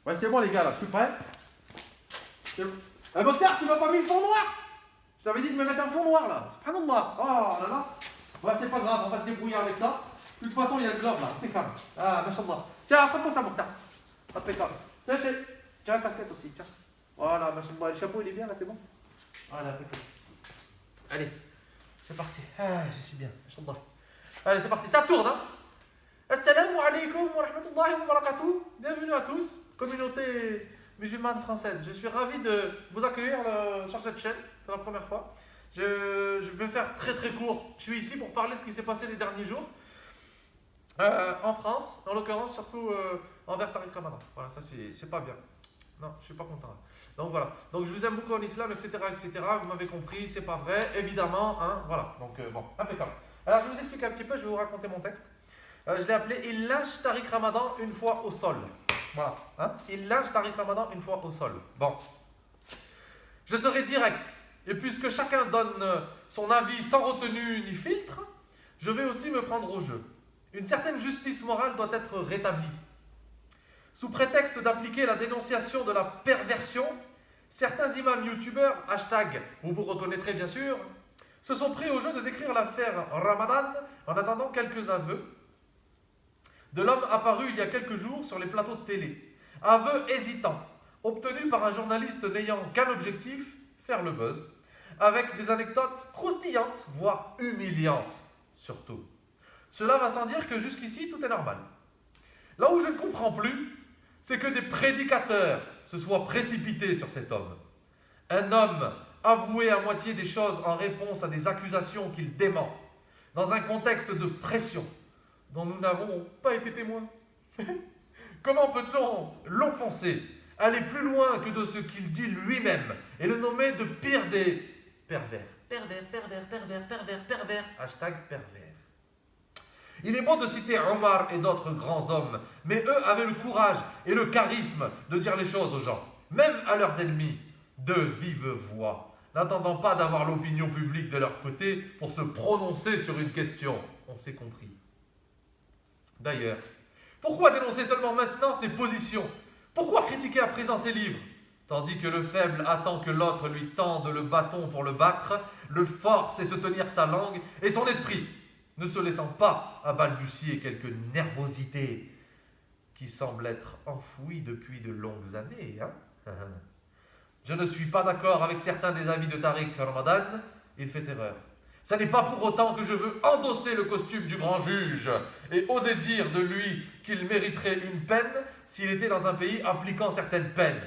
Ouais, c'est bon, les gars, là, je suis prêt. Mokhtar, tu m'as pas mis le fond noir. Je t'avais dit de me mettre un fond noir, là. C'est pas de moi. Oh là là. Ouais, c'est pas grave, on va se débrouiller avec ça. De toute façon, il y a le globe, là. Impeccable. Ah, machallah. Tiens, attrape-moi ça, Mokhtar. Impeccable. Tiens, tiens. Tiens, la casquette aussi, tiens. Voilà, machallah. Le chapeau, il est bien, là, c'est bon. Voilà, impeccable. Allez, c'est parti. Ah, je suis bien, machallah. Allez, c'est parti, ça tourne, hein. Assalamu alaikum wa rahmatullahi wa barakatuh. Bienvenue à tous, communauté musulmane française. Je suis ravi de vous accueillir sur cette chaîne. C'est la première fois. Je vais faire très très court. Je suis ici pour parler de ce qui s'est passé les derniers jours en France, en l'occurrence surtout envers Tariq Ramadan. Voilà, ça c'est pas bien. Non, je suis pas content. Donc voilà. Donc je vous aime beaucoup en islam, etc., etc. Vous m'avez compris, c'est pas vrai, évidemment. Hein, voilà. Donc bon, impeccable. Alors je vais vous expliquer un petit peu. Je vais vous raconter mon texte. Je l'ai appelé Il lynche Tariq Ramadan une fois au sol. Voilà. Hein? Il lynche Tariq Ramadan une fois au sol. Bon. Je serai direct. Et puisque chacun donne son avis sans retenue ni filtre, je vais aussi me prendre au jeu. Une certaine justice morale doit être rétablie. Sous prétexte d'appliquer la dénonciation de la perversion, certains imams youtubeurs, hashtag, vous vous reconnaîtrez bien sûr, se sont pris au jeu de décrire l'affaire Ramadan en attendant quelques aveux de l'homme apparu il y a quelques jours sur les plateaux de télé. Aveu hésitant, obtenu par un journaliste n'ayant qu'un objectif, faire le buzz, avec des anecdotes croustillantes, voire humiliantes, surtout. Cela va sans dire que jusqu'ici, tout est normal. Là où je ne comprends plus, c'est que des prédicateurs se soient précipités sur cet homme. Un homme avoué à moitié des choses en réponse à des accusations qu'il dément, dans un contexte de pression, dont nous n'avons pas été témoins. Comment peut-on l'offenser, aller plus loin que de ce qu'il dit lui-même et le nommer de pire des pervers? Pervers, hashtag pervers. Il est beau de citer Omar et d'autres grands hommes, mais eux avaient le courage et le charisme de dire les choses aux gens, même à leurs ennemis, de vive voix, n'attendant pas d'avoir l'opinion publique de leur côté pour se prononcer sur une question. On s'est compris. D'ailleurs, pourquoi dénoncer seulement maintenant ses positions? Pourquoi critiquer à présent ses livres? Tandis que le faible attend que l'autre lui tende le bâton pour le battre, le fort sait se tenir sa langue et son esprit, ne se laissant pas à balbutier quelques nervosités qui semblent être enfouies depuis de longues années. Hein? Je ne suis pas d'accord avec certains des avis de Tariq Ramadan, il fait erreur. Ça n'est pas pour autant que je veux endosser le costume du grand juge et oser dire de lui qu'il mériterait une peine s'il était dans un pays appliquant certaines peines,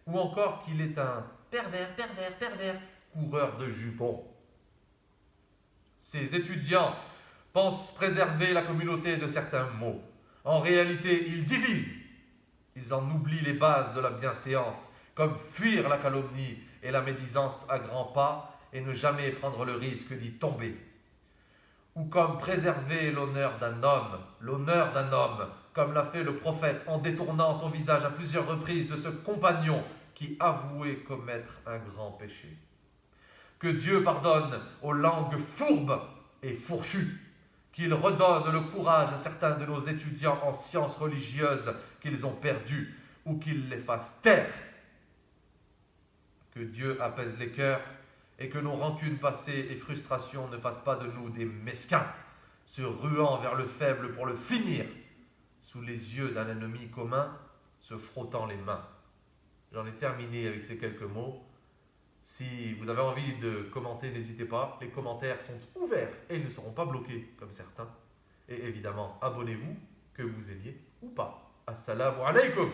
ou encore qu'il est un pervers, coureur de jupons. Ces étudiants pensent préserver la communauté de certains maux. En réalité, ils divisent. Ils en oublient les bases de la bienséance, comme fuir la calomnie et la médisance à grands pas, et ne jamais prendre le risque d'y tomber. Ou comme préserver l'honneur d'un homme, comme l'a fait le prophète en détournant son visage à plusieurs reprises de ce compagnon qui avouait commettre un grand péché. Que Dieu pardonne aux langues fourbes et fourchues, qu'il redonne le courage à certains de nos étudiants en sciences religieuses qu'ils ont perdus, ou qu'il les fasse taire. Que Dieu apaise les cœurs et que nos rancunes passées et frustrations ne fassent pas de nous des mesquins, se ruant vers le faible pour le finir, sous les yeux d'un ennemi commun, se frottant les mains. J'en ai terminé avec ces quelques mots. Si vous avez envie de commenter, n'hésitez pas. Les commentaires sont ouverts et ils ne seront pas bloqués comme certains. Et évidemment, abonnez-vous, que vous aimiez ou pas. Assalamu alaikum.